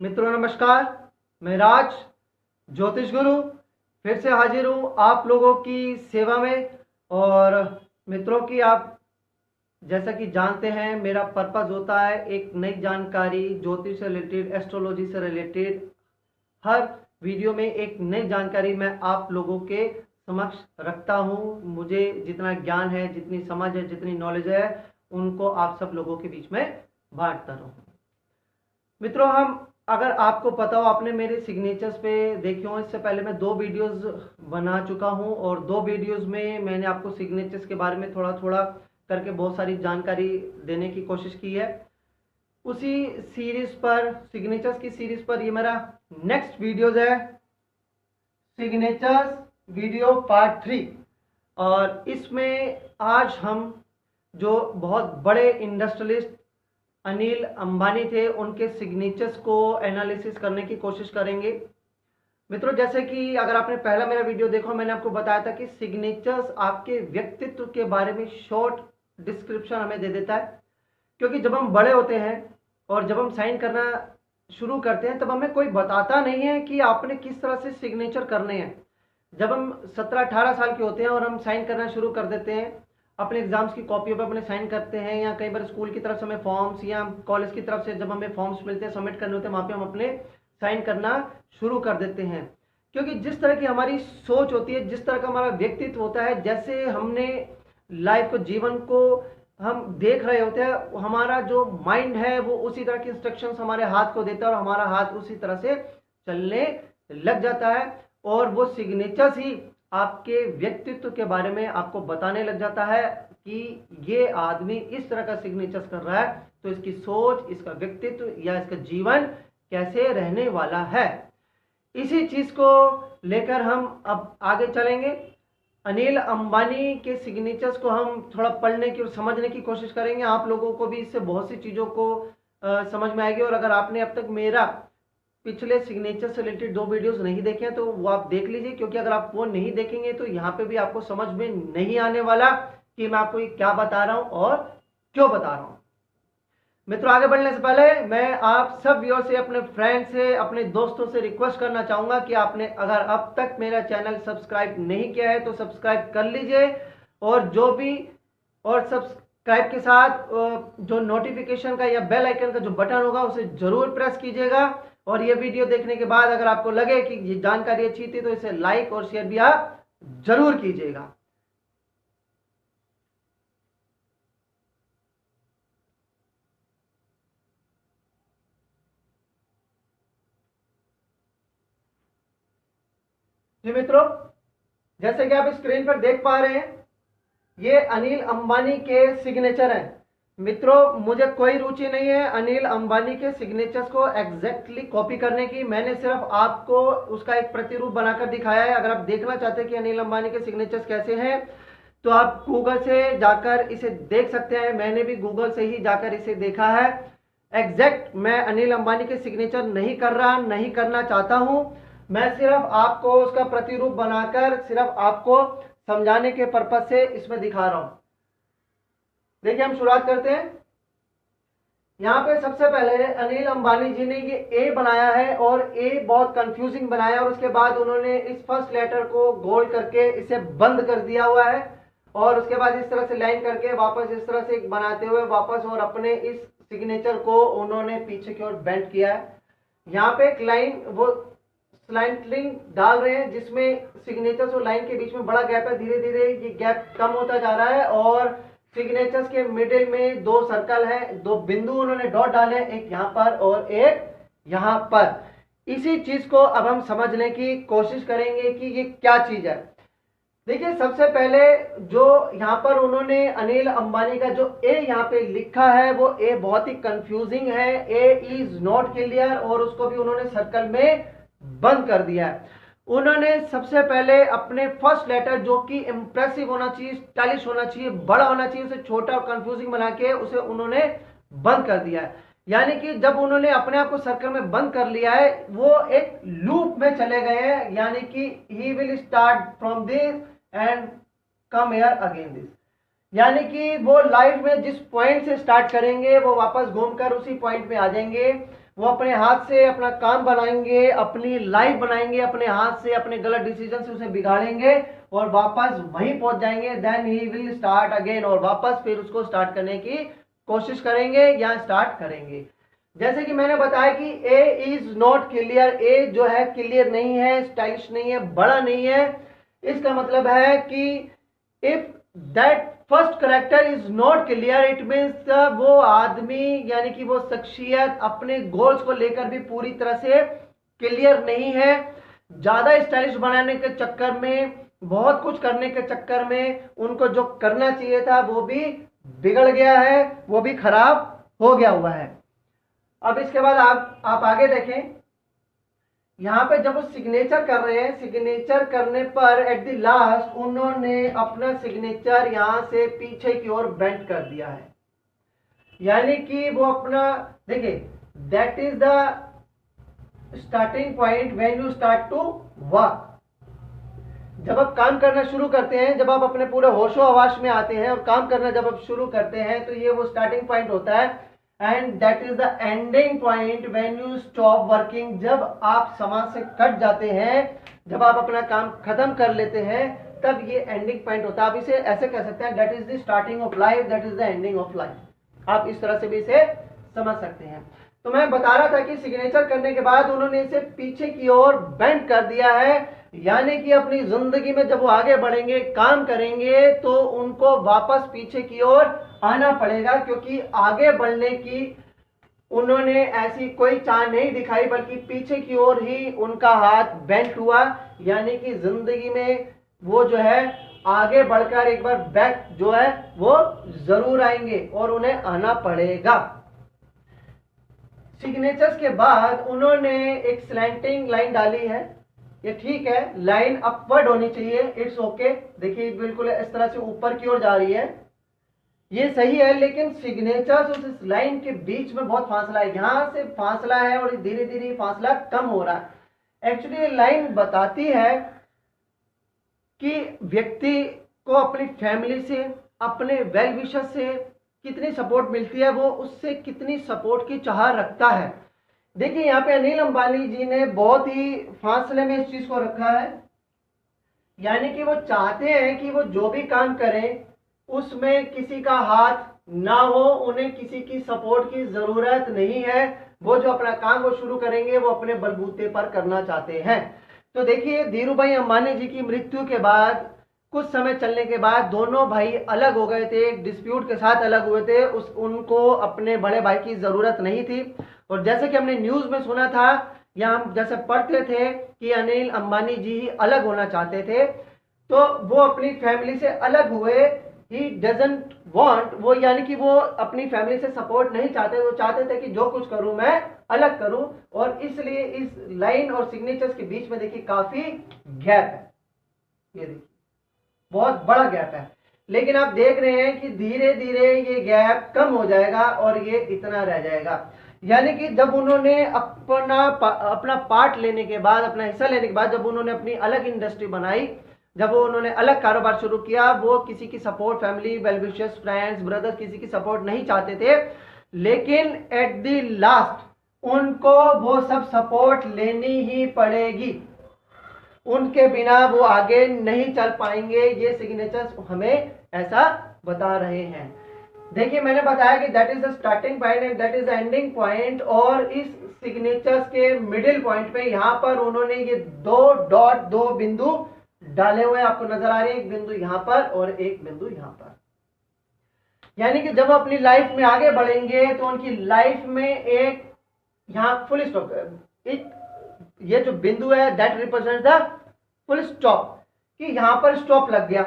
मित्रों नमस्कार। मैं राज ज्योतिष गुरु फिर से हाजिर हूँ आप लोगों की सेवा में। और मित्रों की आप जैसा कि जानते हैं मेरा पर्पज़ होता है एक नई जानकारी ज्योतिष से रिलेटेड, एस्ट्रोलॉजी से रिलेटेड। हर वीडियो में एक नई जानकारी मैं आप लोगों के समक्ष रखता हूँ। मुझे जितना ज्ञान है, जितनी समझ है, जितनी नॉलेज है, उनको आप सब लोगों के बीच में बांटता रहूँ। मित्रों, हम अगर आपको पता हो, आपने मेरे सिग्नेचर्स पे देखे हो, इससे पहले मैं 2 वीडियोस बना चुका हूं और 2 वीडियोस में मैंने आपको सिग्नेचर्स के बारे में थोड़ा थोड़ा करके बहुत सारी जानकारी देने की कोशिश की है। उसी सीरीज पर, सिग्नेचर्स की सीरीज पर ये मेरा नेक्स्ट वीडियोस है, सिग्नेचर्स वीडियो पार्ट 3। और इसमें आज हम जो बहुत बड़े इंडस्ट्रियलिस्ट अनिल अंबानी थे, उनके सिग्नेचर्स को एनालिसिस करने की कोशिश करेंगे। मित्रों, जैसे कि अगर आपने पहला मेरा वीडियो देखा, मैंने आपको बताया था कि सिग्नेचर्स आपके व्यक्तित्व के बारे में शॉर्ट डिस्क्रिप्शन हमें दे देता है। क्योंकि जब हम बड़े होते हैं और जब हम साइन करना शुरू करते हैं, तब हमें कोई बताता नहीं है कि आपने किस तरह से सिग्नेचर करने हैं। जब हम 17-18 साल के होते हैं और हम साइन करना शुरू कर देते हैं, अपने एग्जाम्स की कॉपियों पर अपने साइन करते हैं, या कई बार स्कूल की तरफ से हमें फॉर्म्स या कॉलेज की तरफ से जब हमें फॉर्म्स मिलते हैं, सबमिट करने होते हैं, वहाँ पे हम अपने साइन करना शुरू कर देते हैं। क्योंकि जिस तरह की हमारी सोच होती है, जिस तरह का हमारा व्यक्तित्व होता है, जैसे हमने लाइफ को, जीवन को हम देख रहे होते हैं, हमारा जो माइंड है वो उसी तरह की इंस्ट्रक्शंस हमारे हाथ को देता है और हमारा हाथ उसी तरह से चलने लग जाता है। और वो सिग्नेचर्स ही आपके व्यक्तित्व के बारे में आपको बताने लग जाता है कि ये आदमी इस तरह का सिग्नेचर्स कर रहा है, तो इसकी सोच, इसका व्यक्तित्व या इसका जीवन कैसे रहने वाला है। इसी चीज को लेकर हम अब आगे चलेंगे। अनिल अंबानी के सिग्नेचर्स को हम थोड़ा पढ़ने की और समझने की कोशिश करेंगे। आप लोगों को भी इससे बहुत सी चीज़ों को समझ में आएगी। और अगर आपने अब तक मेरा पिछले सिग्नेचर से रिलेटेड 2 वीडियोस नहीं देखे हैं तो वो आप देख लीजिए, क्योंकि अगर आप वो नहीं देखेंगे तो यहाँ पे भी आपको समझ में नहीं आने वाला कि मैं आपको ये क्या बता रहा हूँ और क्यों बता रहा हूँ। मित्रों, आगे बढ़ने से पहले मैं आप सब व्यूअर से, अपने फ्रेंड से, अपने दोस्तों से रिक्वेस्ट करना चाहूंगा कि आपने अगर अब तक मेरा चैनल सब्सक्राइब नहीं किया है तो सब्सक्राइब कर लीजिए। और सब्सक्राइब के साथ जो नोटिफिकेशन का या बेल आइकन का जो बटन होगा उसे जरूर प्रेस कीजिएगा। और ये वीडियो देखने के बाद अगर आपको लगे कि ये जानकारी अच्छी थी तो इसे लाइक और शेयर भी आप जरूर कीजिएगा। जी मित्रों, जैसे कि आप स्क्रीन पर देख पा रहे हैं, ये अनिल अंबानी के सिग्नेचर हैं। मित्रों, मुझे कोई रुचि नहीं है अनिल अंबानी के सिग्नेचर्स को एग्जैक्टली कॉपी करने की। मैंने सिर्फ आपको उसका एक प्रतिरूप बनाकर दिखाया है। अगर आप देखना चाहते हैं कि अनिल अंबानी के सिग्नेचर्स कैसे हैं तो आप गूगल से जाकर इसे देख सकते हैं। मैंने भी गूगल से ही जाकर इसे देखा है। एग्जैक्ट मैं अनिल अंबानी के सिग्नेचर नहीं कर रहा, नहीं करना चाहता हूं। मैं सिर्फ आपको उसका प्रतिरूप बनाकर सिर्फ आपको समझाने के पर्पज से इसमें दिखा रहा हूं। देखिए, हम शुरुआत करते हैं। यहाँ पे सबसे पहले अनिल अंबानी जी ने ये ए बनाया है और ए बहुत कंफ्यूजिंग बनाया, और उसके बाद उन्होंने इस फर्स्ट लेटर को गोल करके इसे बंद कर दिया हुआ है। और उसके बाद इस तरह से लाइन करके वापस इस तरह से बनाते हुए वापस और अपने इस सिग्नेचर को उन्होंने पीछे की ओर बेंड किया है। यहाँ पे एक लाइन वो स्लैंटिंग डाल रहे हैं जिसमें सिग्नेचर्स और लाइन के बीच में बड़ा गैप है। धीरे धीरे ये गैप कम होता जा रहा है और सिग्नेचर्स के मिडिल में 2 सर्कल है, 2 बिंदु उन्होंने डॉट डाले, एक यहाँ पर और एक यहाँ पर। इसी चीज को अब हम समझने की कोशिश करेंगे कि ये क्या चीज है। देखिए, सबसे पहले जो यहाँ पर उन्होंने अनिल अंबानी का जो ए यहाँ पे लिखा है वो ए बहुत ही कंफ्यूजिंग है। ए इज नॉट क्लियर, और उसको भी उन्होंने सर्कल में बंद कर दिया है। उन्होंने सबसे पहले अपने फर्स्ट लेटर, जो कि इंप्रेसिव होना चाहिए, स्टाइलिश होना चाहिए, बड़ा होना चाहिए, उसे छोटा और कंफ्यूजिंग बना के उसे उन्होंने बंद कर दिया है। यानी कि जब उन्होंने अपने आप को सर्कल में बंद कर लिया है, वो एक लूप में चले गए हैं। यानी कि ही will start from this and come here again this. यानी कि वो लाइफ में जिस पॉइंट से स्टार्ट करेंगे वो वापस घूमकर उसी पॉइंट में आ जाएंगे। वो अपने हाथ से अपना काम बनाएंगे, अपनी लाइफ बनाएंगे अपने हाथ से, अपने गलत डिसीजन से उसे बिगाड़ेंगे और वापस वहीं पहुंच जाएंगे। Then he will start again, और वापस फिर उसको स्टार्ट करने की कोशिश करेंगे या स्टार्ट करेंगे। जैसे कि मैंने बताया कि ए इज नॉट क्लियर, ए जो है क्लियर नहीं है, स्टाइलिश नहीं है, बड़ा नहीं है। इसका मतलब है कि if that first character is not clear, it means वो आदमी यानी कि वो शख्सियत अपने गोल्स को लेकर भी पूरी तरह से क्लियर नहीं है। ज्यादा स्टाइलिश बनाने के चक्कर में, बहुत कुछ करने के चक्कर में उनको जो करना चाहिए था वो भी बिगड़ गया है, वो भी खराब हो गया हुआ है। अब इसके बाद आप आगे देखें, यहां पे जब वो सिग्नेचर कर रहे हैं, सिग्नेचर करने पर एट द लास्ट उन्होंने अपना सिग्नेचर यहां से पीछे की ओर बेंड कर दिया है। यानी कि वो अपना, देखिए, that is the starting point when you start to work. जब आप काम करना शुरू करते हैं, जब आप अपने पूरे होशो हवास में आते हैं और काम करना जब आप शुरू करते हैं, तो ये वो स्टार्टिंग पॉइंट होता है। And that is the ending point when you stop working. जब आप समाज से कट जाते हैं, जब आप अपना काम खत्म कर लेते हैं, तब ये एंडिंग पॉइंट होता है। आप इसे ऐसे कह सकते हैं, that is the starting of life, that is the ending of life. आप इस तरह से भी इसे समझ सकते हैं। तो मैं बता रहा था कि सिग्नेचर करने के बाद उन्होंने इसे पीछे की ओर बेंड कर दिया है। यानी कि अपनी जिंदगी में जब वो आगे बढ़ेंगे, काम करेंगे, तो उनको वापस पीछे की ओर आना पड़ेगा, क्योंकि आगे बढ़ने की उन्होंने ऐसी कोई चाह नहीं दिखाई, बल्कि पीछे की ओर ही उनका हाथ बेंट हुआ। यानी कि जिंदगी में वो जो है आगे बढ़कर एक बार बैक जो है वो जरूर आएंगे और उन्हें आना पड़ेगा। सिग्नेचर्स के बाद उन्होंने एक स्लैंटिंग लाइन डाली है। ये ठीक है, लाइन अपवर्ड होनी चाहिए, इट्स ओके। देखिए बिल्कुल इस तरह से ऊपर की ओर जा रही है, ये सही है। लेकिन सिग्नेचर्स और इस लाइन के बीच में बहुत फासला है, यहां से फासला है और धीरे धीरे फासला कम हो रहा है। एक्चुअली ये लाइन बताती है कि व्यक्ति को अपनी फैमिली से, अपने वेल विशर से कितनी सपोर्ट मिलती है, वो उससे कितनी सपोर्ट की चाह रखता है। देखिए यहाँ पे अनिल अंबानी जी ने बहुत ही फासले में इस चीज को रखा है। यानी कि वो चाहते हैं कि वो जो भी काम करें उसमें किसी का हाथ ना हो, उन्हें किसी की सपोर्ट की जरूरत नहीं है। वो जो अपना काम वो शुरू करेंगे वो अपने बलबूते पर करना चाहते हैं। तो देखिए धीरूभाई अंबानी जी की मृत्यु के बाद कुछ समय चलने के बाद दोनों भाई अलग हो गए थे, एक डिस्प्यूट के साथ अलग हुए थे। उनको अपने बड़े भाई की जरूरत नहीं थी। और जैसे कि हमने न्यूज में सुना था या हम जैसे पढ़ते थे कि अनिल अंबानी जी ही अलग होना चाहते थे, तो वो अपनी फैमिली से अलग हुए। ही डजंट वांट, वो यानी कि वो अपनी फैमिली से सपोर्ट नहीं चाहते, वो चाहते थे कि जो कुछ करूं मैं अलग करूं। और इसलिए इस लाइन और सिग्नेचर्स के बीच में देखिए काफी गैप है, ये देखिए बहुत बड़ा गैप है। लेकिन आप देख रहे हैं कि धीरे धीरे ये गैप कम हो जाएगा और ये इतना रह जाएगा। यानी कि जब उन्होंने अपना पार्ट लेने के बाद, अपना हिस्सा लेने के बाद, जब उन्होंने अपनी अलग इंडस्ट्री बनाई, जब उन्होंने अलग कारोबार शुरू किया, वो किसी की support, family, well wishers, friends, brothers, किसी की सपोर्ट नहीं चाहते थे। लेकिन एट द लास्ट उनको वो सब सपोर्ट लेनी ही पड़ेगी, उनके बिना वो आगे नहीं चल पाएंगे। ये सिग्नेचर्स हमें ऐसा बता रहे हैं। देखिए मैंने बताया कि that is the starting point and that is the ending point. और इस सिग्नेचर्स के मिडिल पॉइंट पे यहां पर उन्होंने ये दो डॉट, दो बिंदु डाले हुए आपको नजर आ रहे हैं, एक बिंदु यहां पर और एक बिंदु यहां पर। यानी कि जब अपनी लाइफ में आगे बढ़ेंगे तो उनकी लाइफ में एक यहां फुल स्टॉप, एक ये जो बिंदु है that represent the full stop, कि यहां पर स्टॉप लग गया।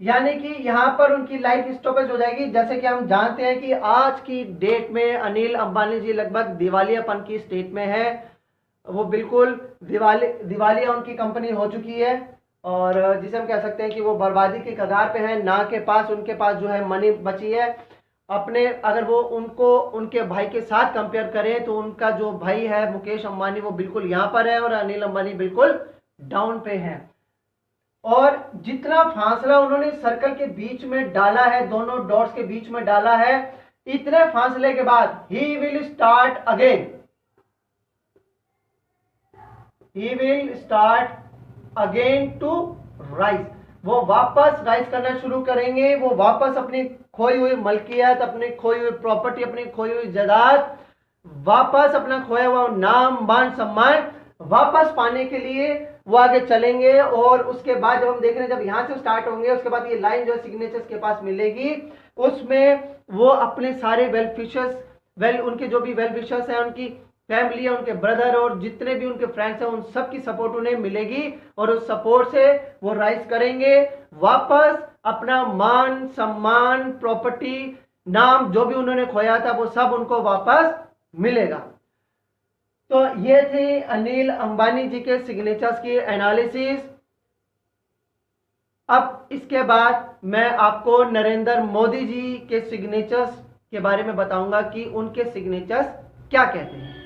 यानी कि यहां पर उनकी लाइफ स्टॉपेज हो जाएगी। जैसे कि हम जानते हैं कि आज की डेट में अनिल अंबानी जी लगभग दिवालियापन की स्टेट में है। वो बिल्कुल दिवालिया उनकी कंपनी हो चुकी है और जिसे हम कह सकते हैं कि वो बर्बादी के कगार पे है। ना के पास उनके पास जो है मनी बची है अपने, अगर वो उनको उनके भाई के साथ कंपेयर करें तो उनका जो भाई है मुकेश अंबानी वो बिल्कुल यहाँ पर है और अनिल अंबानी बिल्कुल डाउन पे है। और जितना फासला उन्होंने सर्कल के बीच में डाला है, दोनों डॉट्स के बीच में डाला है, इतने फासले के बाद he will start again. He will start again to rise, वो वापस राइज करना शुरू करेंगे, वो वापस अपनी खोई हुई मलकियत, अपनी खोई हुई प्रॉपर्टी, अपनी खोई हुई जायदाद, वापस अपना खोया हुआ नाम मान सम्मान वापस पाने के लिए वो आगे चलेंगे। और उसके बाद जब हम देख रहे हैं, जब यहां से स्टार्ट होंगे, उसके बाद ये लाइन जो सिग्नेचर्स के पास मिलेगी, उसमें वो अपने सारे उनके जो भी वेल विशर्स हैं, उनकी फैमिली है, उनके ब्रदर और जितने भी उनके फ्रेंड्स हैं, उन सब की सपोर्ट उन्हें मिलेगी और उस सपोर्ट से वो राइज करेंगे, वापस अपना मान सम्मान प्रॉपर्टी नाम जो भी उन्होंने खोया था वो सब उनको वापस मिलेगा। तो ये थी अनिल अंबानी जी के सिग्नेचर्स की एनालिसिस। अब इसके बाद मैं आपको नरेंद्र मोदी जी के सिग्नेचर्स के बारे में बताऊंगा कि उनके सिग्नेचर्स क्या कहते हैं।